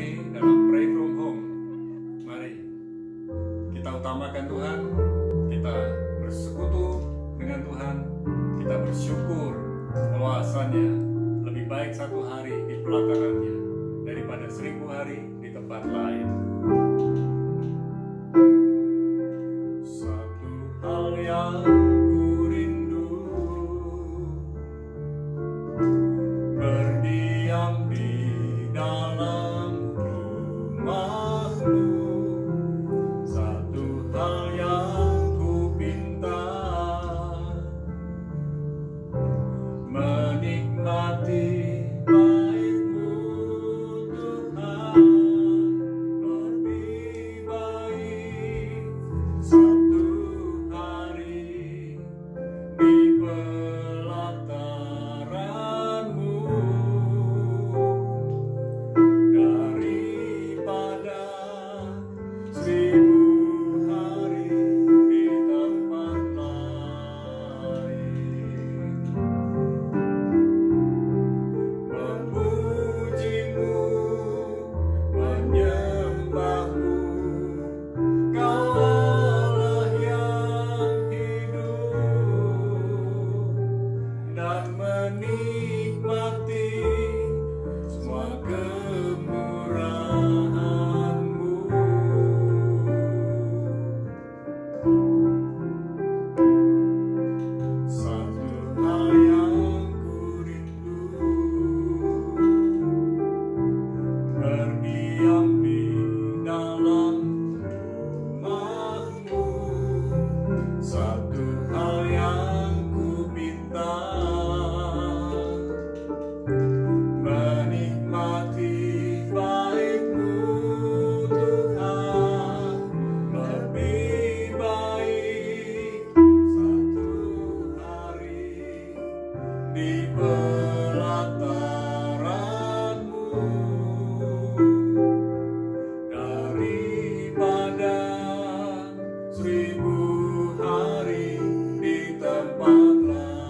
kembali dalam Pray From Home. Mari kita utamakan Tuhan, kita bersekutu dengan Tuhan, kita bersyukur bahwasannya lebih baik satu hari di pelatarannya daripada 1000 hari di tempat lain. Satu hal yang ku rindu, berdiam di dalam rumahmu. Satu hal yang ku pinta, menikmati baik-Mu Tuhan, lebih baik satu hari di pelataran-Mu daripada 1000 hari di tempat lain. Memuji-Mu, menyembah-Mu, Kau Allah yang hidup, dan menikmati semua kemurahan-Mu. Satu hal yang ku rindu, berdiam di dalam rumah-Mu. Satu hal yang ku minta, menikmati baik-Mu Tuhan, lebih baik satu hari di pelataran-Mu daripada 1000 hari di tempat lain.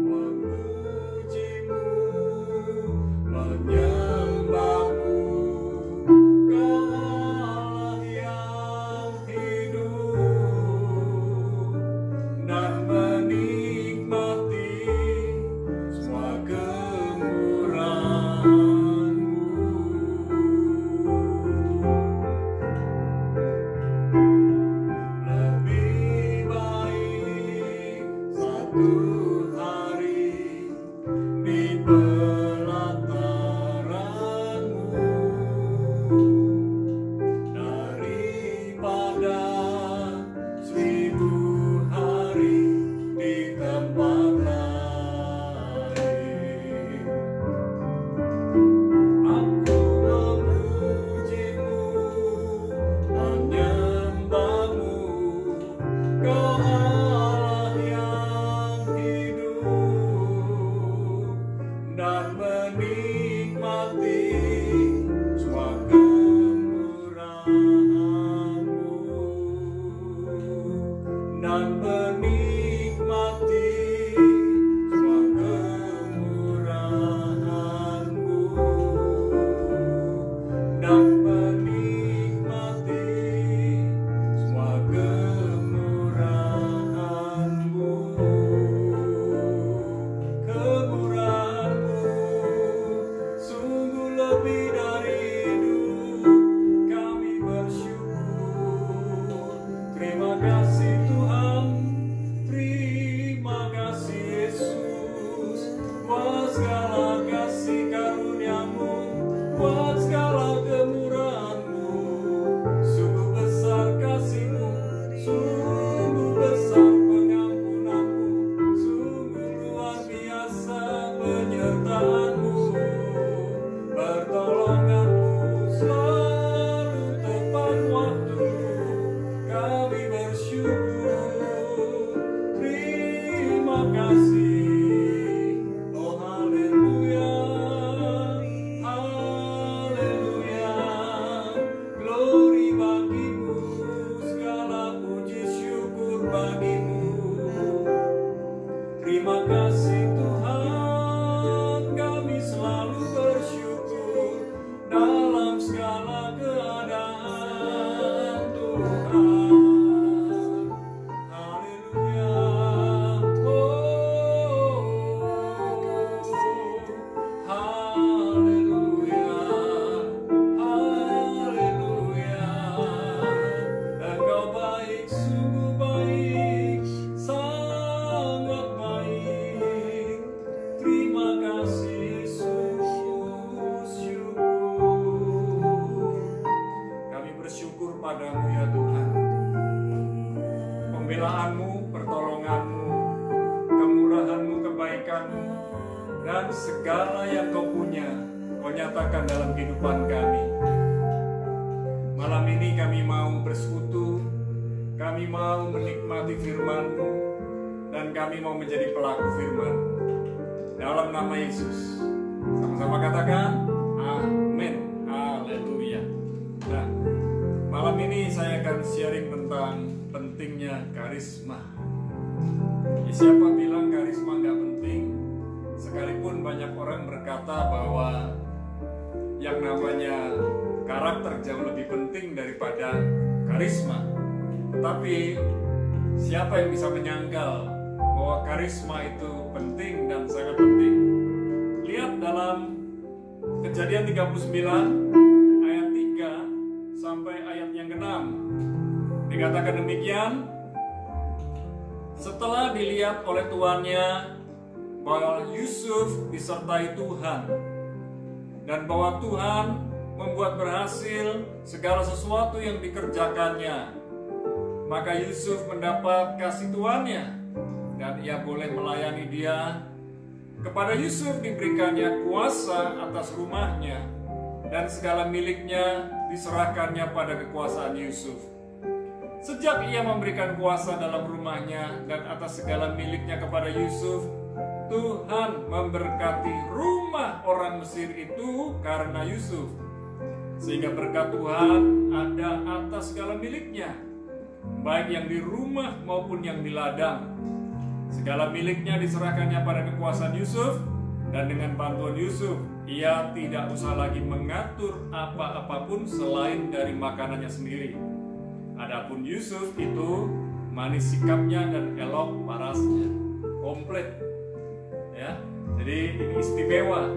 Memuji-Mu, menyembah-Mu, Kau Allah yang hidup, dan menikmati semua kemurahan-Mu. Lebih baik satu hari di pelataran-Mu daripada 1000 hari di tempat lain. Aku memuji-Mu, menyembah-Mu, Kau Allah yang hidup, dan menikmati semua kemurahan-Mu, dan menikmati semua kemurahan-Mu, dan menikmati semua kemurahan-Mu. Kemurahan-Mu sungguh lebih dari hidup, kami bersyukur. Terima kasih Tuhan, terima kasih Yesus, buat segala kasih karunia-Mu, buat segala kemurahan-Mu. Sungguh besar kasih-Mu, sungguh besar pengampunan-Mu, sungguh luar biasa penyertaan-Mu. Pertolongan-Mu selalu tepat waktu, kami bersyukur. Terima kasih, oh haleluya, haleluya. Glory bagi-Mu, segala puji syukur bagi-Mu. Terima kasih Tuhan. pembela-Mu, pertolongan-Mu, kemurahan-Mu, kebaikan-Mu, dan segala yang Kau punya, Kau nyatakan dalam kehidupan kami. Malam ini kami mau bersekutu, kami mau menikmati firman-Mu, dan kami mau menjadi pelaku firman-Mu. Dalam nama Yesus, sama-sama katakan, amin, haleluya. Nah, malam ini saya akan sharing tentang pentingnya karisma. Ya, siapa bilang karisma nggak penting? Sekalipun banyak orang berkata bahwa yang namanya karakter jauh lebih penting daripada karisma. Tetapi siapa yang bisa menyangkal bahwa karisma itu penting dan sangat penting? Lihat dalam Kejadian 39 ayat 3 sampai ayat yang ke-6. Dikatakan demikian, setelah dilihat oleh tuannya bahwa Yusuf disertai Tuhan dan bahwa Tuhan membuat berhasil segala sesuatu yang dikerjakannya, maka Yusuf mendapat kasih tuannya dan ia boleh melayani dia. Kepada Yusuf diberikannya kuasa atas rumahnya dan segala miliknya diserahkannya pada kekuasaan Yusuf. Sejak ia memberikan kuasa dalam rumahnya dan atas segala miliknya kepada Yusuf, Tuhan memberkati rumah orang Mesir itu karena Yusuf, sehingga berkat Tuhan ada atas segala miliknya, baik yang di rumah maupun yang di ladang. Segala miliknya diserahkannya pada kekuasaan Yusuf, dan dengan bantuan Yusuf, ia tidak usah lagi mengatur apa-apapun selain dari makanannya sendiri. Adapun Yusuf itu manis sikapnya dan elok parasnya, komplit. Ya, jadi ini istimewa.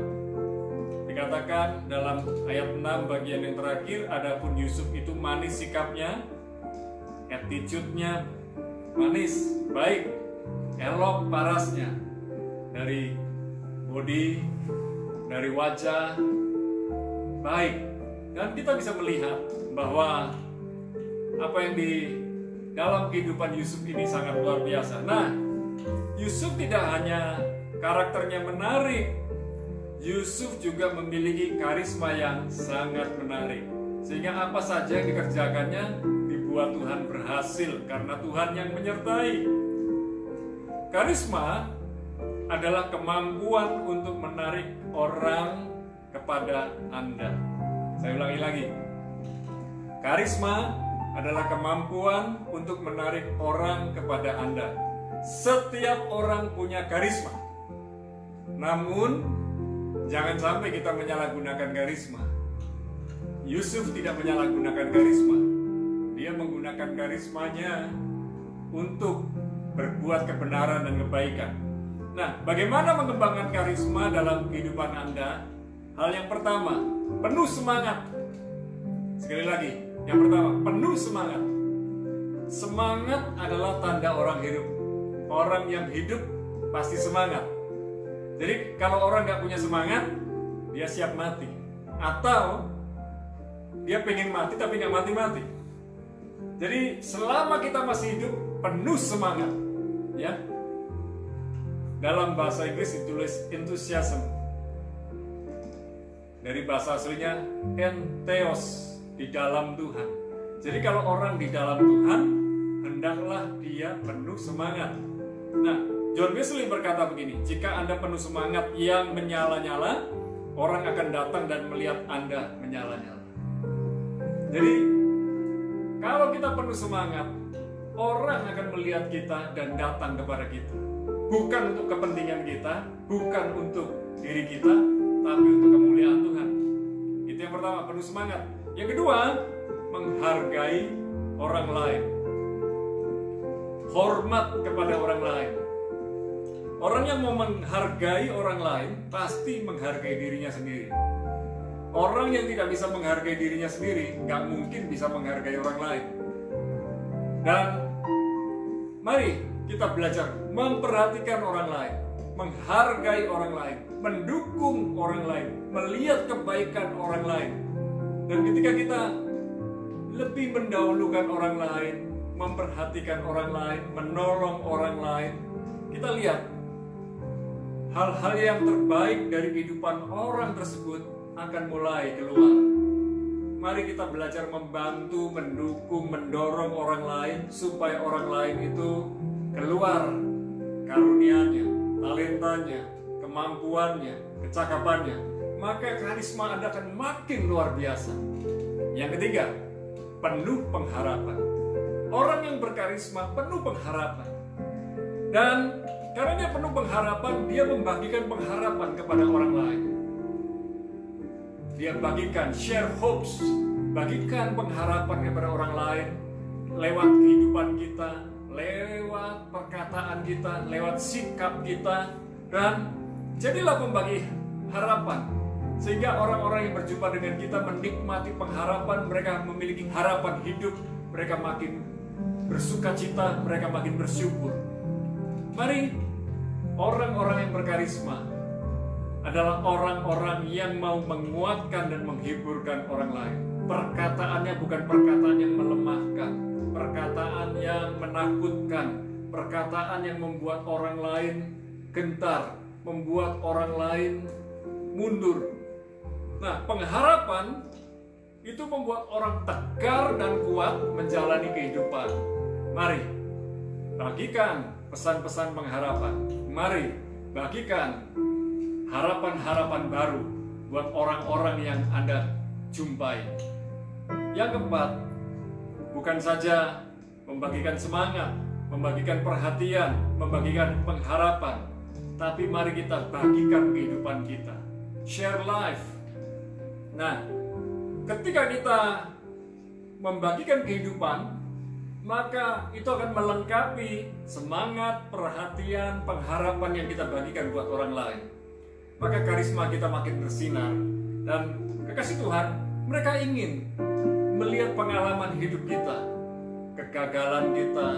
Dikatakan dalam ayat 6 bagian yang terakhir, adapun Yusuf itu manis sikapnya, attitude-nya manis, baik, elok parasnya, dari body, dari wajah, baik. Dan kita bisa melihat bahwa apa yang di dalam kehidupan Yusuf ini sangat luar biasa. Nah, Yusuf tidak hanya karakternya menarik, Yusuf juga memiliki karisma yang sangat menarik. Sehingga apa saja yang dikerjakannya dibuat Tuhan berhasil karena Tuhan yang menyertai. Karisma adalah kemampuan untuk menarik orang kepada Anda. Saya ulangi lagi. Karisma adalah kemampuan untuk menarik orang kepada Anda. Setiap orang punya karisma. Namun, jangan sampai kita menyalahgunakan karisma. Yusuf tidak menyalahgunakan karisma. Dia menggunakan karismanya untuk berbuat kebenaran dan kebaikan. Nah, bagaimana mengembangkan karisma dalam kehidupan Anda? Hal yang pertama, penuh semangat. Sekali lagi, yang pertama, penuh semangat. Semangat adalah tanda orang hidup. Orang yang hidup pasti semangat. Jadi kalau orang nggak punya semangat, dia siap mati. Atau dia pengen mati tapi nggak mati-mati. Jadi selama kita masih hidup, penuh semangat, ya. Dalam bahasa Inggris ditulis enthusiasm. Dari bahasa aslinya entheos, di dalam Tuhan. Jadi kalau orang di dalam Tuhan, hendaklah dia penuh semangat. Nah, John Wesley berkata begini, jika Anda penuh semangat yang menyala-nyala, orang akan datang dan melihat Anda menyala-nyala. Jadi kalau kita penuh semangat, orang akan melihat kita dan datang kepada kita. Bukan untuk kepentingan kita, bukan untuk diri kita, tapi untuk kemuliaan Tuhan. Itu yang pertama, penuh semangat. Yang kedua, menghargai orang lain. Hormat kepada orang lain. Orang yang mau menghargai orang lain pasti menghargai dirinya sendiri. Orang yang tidak bisa menghargai dirinya sendiri nggak mungkin bisa menghargai orang lain. Dan mari kita belajar memperhatikan orang lain, menghargai orang lain, mendukung orang lain, melihat kebaikan orang lain. Dan ketika kita lebih mendahulukan orang lain, memperhatikan orang lain, menolong orang lain, kita lihat hal-hal yang terbaik dari kehidupan orang tersebut akan mulai keluar. Mari kita belajar membantu, mendukung, mendorong orang lain supaya orang lain itu keluar karunia-Nya, talentanya, kemampuannya, kecakapannya. Maka karisma Anda akan makin luar biasa. Yang ketiga, penuh pengharapan. Orang yang berkarisma penuh pengharapan. Dan karena dia penuh pengharapan, dia membagikan pengharapan kepada orang lain. Dia bagikan, share hopes, bagikan pengharapan kepada orang lain lewat kehidupan kita, lewat perkataan kita, lewat sikap kita, dan jadilah pembagi harapan. Sehingga orang-orang yang berjumpa dengan kita menikmati pengharapan, mereka memiliki harapan hidup, mereka makin bersuka cita, mereka makin bersyukur. Mari, orang-orang yang berkarisma adalah orang-orang yang mau menguatkan dan menghiburkan orang lain. Perkataannya bukan perkataan yang melemahkan, perkataan yang menakutkan, perkataan yang membuat orang lain gentar, membuat orang lain mundur. Nah, pengharapan itu membuat orang tegar dan kuat menjalani kehidupan. Mari, bagikan pesan-pesan pengharapan. Mari, bagikan harapan-harapan baru buat orang-orang yang Anda jumpai. Yang keempat, bukan saja membagikan semangat, membagikan perhatian, membagikan pengharapan, tapi mari kita bagikan kehidupan kita. Share life. Nah, ketika kita membagikan kehidupan, maka itu akan melengkapi semangat, perhatian, pengharapan yang kita bagikan buat orang lain. Maka karisma kita makin bersinar. Dan kekasih Tuhan, mereka ingin melihat pengalaman hidup kita, kegagalan kita.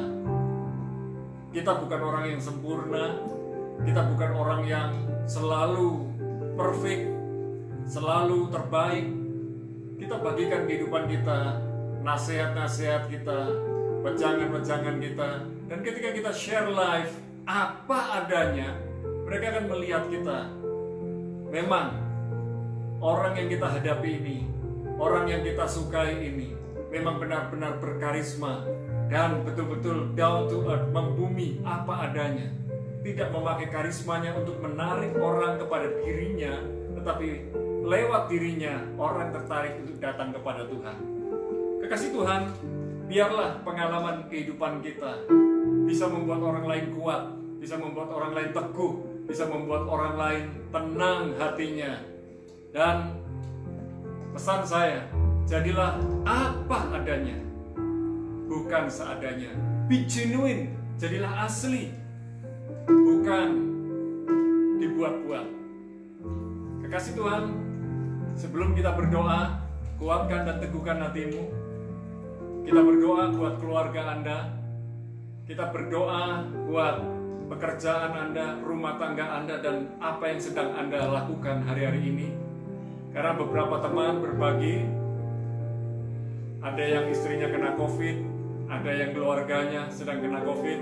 Kita bukan orang yang sempurna, kita bukan orang yang selalu perfect, selalu terbaik. Kita bagikan kehidupan kita, nasihat-nasihat kita, wejangan-wejangan kita. Dan ketika kita share life apa adanya, mereka akan melihat kita. Memang orang yang kita hadapi ini, orang yang kita sukai ini, memang benar-benar berkarisma dan betul-betul down to earth, membumi apa adanya. Tidak memakai karismanya untuk menarik orang kepada dirinya, tetapi lewat dirinya orang tertarik untuk datang kepada Tuhan. Kekasih Tuhan, biarlah pengalaman kehidupan kita bisa membuat orang lain kuat, bisa membuat orang lain teguh, bisa membuat orang lain tenang hatinya. Dan pesan saya, jadilah apa adanya, bukan seadanya. Be genuine, jadilah asli, bukan dibuat-buat. Kekasih Tuhan, sebelum kita berdoa, kuatkan dan teguhkan hatimu. Kita berdoa buat keluarga Anda, kita berdoa buat pekerjaan Anda, rumah tangga Anda, dan apa yang sedang Anda lakukan hari-hari ini. Karena beberapa teman berbagi, ada yang istrinya kena COVID, ada yang keluarganya sedang kena COVID,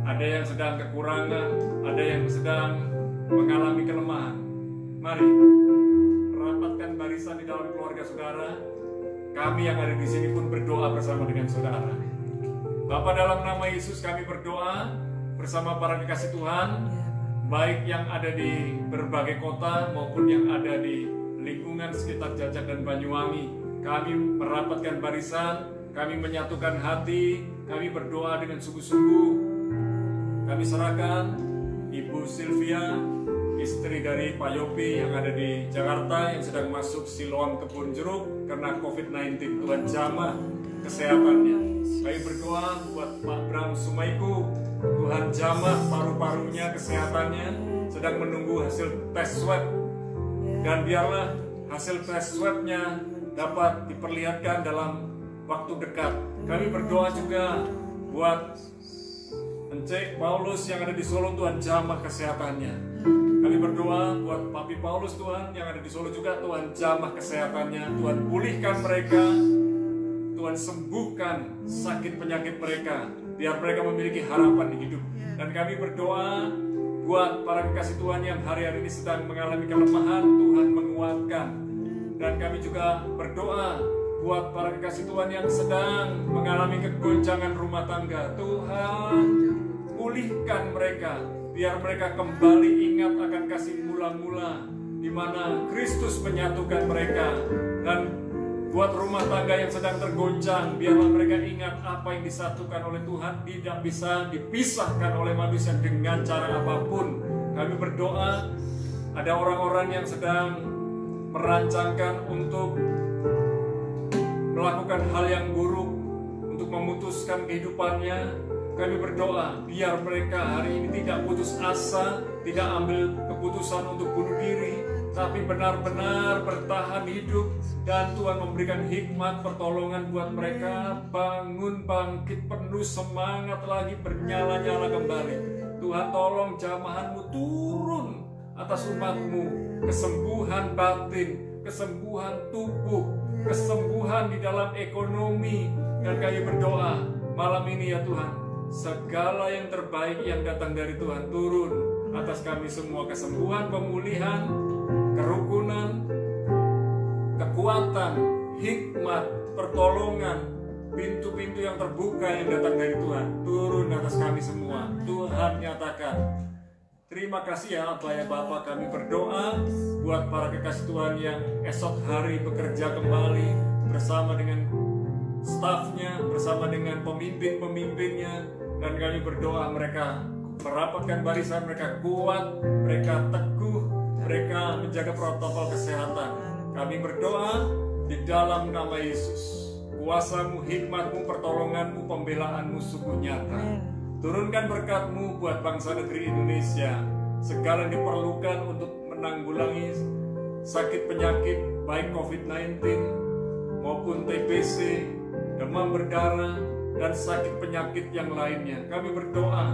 ada yang sedang kekurangan, ada yang sedang mengalami kelemahan. Mari, rapatkan barisan di dalam keluarga saudara. Kami yang ada di sini pun berdoa bersama dengan saudara. Bapa, dalam nama Yesus kami berdoa bersama para kekasih Tuhan, baik yang ada di berbagai kota maupun yang ada di lingkungan sekitar Jajak dan Banyuwangi. Kami merapatkan barisan, kami menyatukan hati, kami berdoa dengan sungguh-sungguh. Kami serahkan Ibu Sylvia, istri dari Pak Yopi yang ada di Jakarta, yang sedang masuk Siloam Kebun Jeruk karena COVID-19. Tuhan jamah kesehatannya. Kami berdoa buat Pak Bram Sumaiku, Tuhan jamah paru-parunya, kesehatannya, sedang menunggu hasil tes swab. Dan biarlah hasil tes swabnya dapat diperlihatkan dalam waktu dekat. Kami berdoa juga buat Encik Paulus yang ada di Solo, Tuhan jamah kesehatannya. Kami berdoa buat Papi Paulus, Tuhan yang ada di Solo juga, Tuhan jamah kesehatannya. Tuhan pulihkan mereka. Tuhan sembuhkan sakit penyakit mereka, biar mereka memiliki harapan di hidup. Dan kami berdoa buat para kekasih Tuhan yang hari-hari ini sedang mengalami kelemahan, Tuhan menguatkan. Dan kami juga berdoa buat para kekasih Tuhan yang sedang mengalami kegoncangan rumah tangga. Tuhan, pulihkan mereka, biar mereka kembali ingat akan kasih mula-mula di mana Kristus menyatukan mereka. Dan buat rumah tangga yang sedang tergoncang, biarlah mereka ingat apa yang disatukan oleh Tuhan tidak bisa dipisahkan oleh manusia dengan cara apapun. Kami berdoa, ada orang-orang yang sedang merancangkan untuk melakukan hal yang buruk, untuk memutuskan kehidupannya. Kami berdoa, biar mereka hari ini tidak putus asa, tidak ambil keputusan untuk bunuh diri, tapi benar-benar bertahan hidup. Dan Tuhan memberikan hikmat pertolongan buat mereka, bangun, bangkit, penuh semangat lagi, bernyala-nyala kembali. Tuhan, tolong jamahan-Mu turun atas umat-Mu, kesembuhan batin, kesembuhan tubuh, kesembuhan di dalam ekonomi. Dan kami berdoa malam ini ya Tuhan, segala yang terbaik yang datang dari Tuhan turun atas kami semua, kesembuhan, pemulihan, kerukunan, kekuatan, hikmat, pertolongan, pintu-pintu yang terbuka yang datang dari Tuhan turun atas kami semua. Tuhan nyatakan. Terima kasih ya Abah ya Bapak, kami berdoa buat para kekasih Tuhan yang esok hari bekerja kembali bersama dengan stafnya, bersama dengan pemimpin-pemimpinnya. Dan kami berdoa mereka merapatkan barisan, mereka kuat, mereka teguh, mereka menjaga protokol kesehatan. Kami berdoa di dalam nama Yesus, kuasa-Mu, hikmat-Mu, pertolongan-Mu, pembelaan-Mu sungguh nyata. Turunkan berkat-Mu buat bangsa negeri Indonesia, segala yang diperlukan untuk menanggulangi sakit penyakit baik COVID-19 maupun TBC, demam berdarah, dan sakit penyakit yang lainnya. Kami berdoa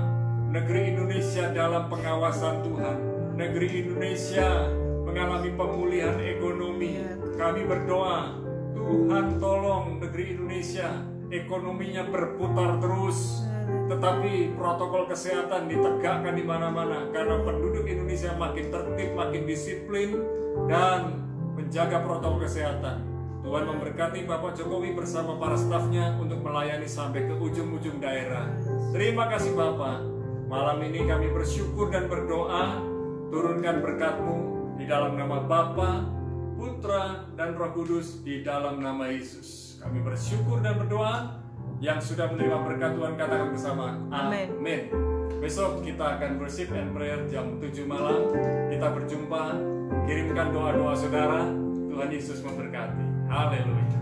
negeri Indonesia dalam pengawasan Tuhan, negeri Indonesia mengalami pemulihan ekonomi. Kami berdoa, Tuhan tolong negeri Indonesia ekonominya berputar terus, tetapi protokol kesehatan ditegakkan di mana-mana, karena penduduk Indonesia makin tertib, makin disiplin, dan menjaga protokol kesehatan. Tuhan memberkati Bapak Jokowi bersama para stafnya untuk melayani sampai ke ujung-ujung daerah. Terima kasih Bapak. Malam ini kami bersyukur dan berdoa, turunkan berkat-Mu di dalam nama Bapa, Putra, dan Roh Kudus, di dalam nama Yesus. Kami bersyukur dan berdoa. Yang sudah menerima berkat Tuhan katakan bersama, amin. Besok kita akan worship and prayer jam 7 malam. Kita berjumpa, kirimkan doa-doa saudara. Tuhan Yesus memberkati. Haleluya.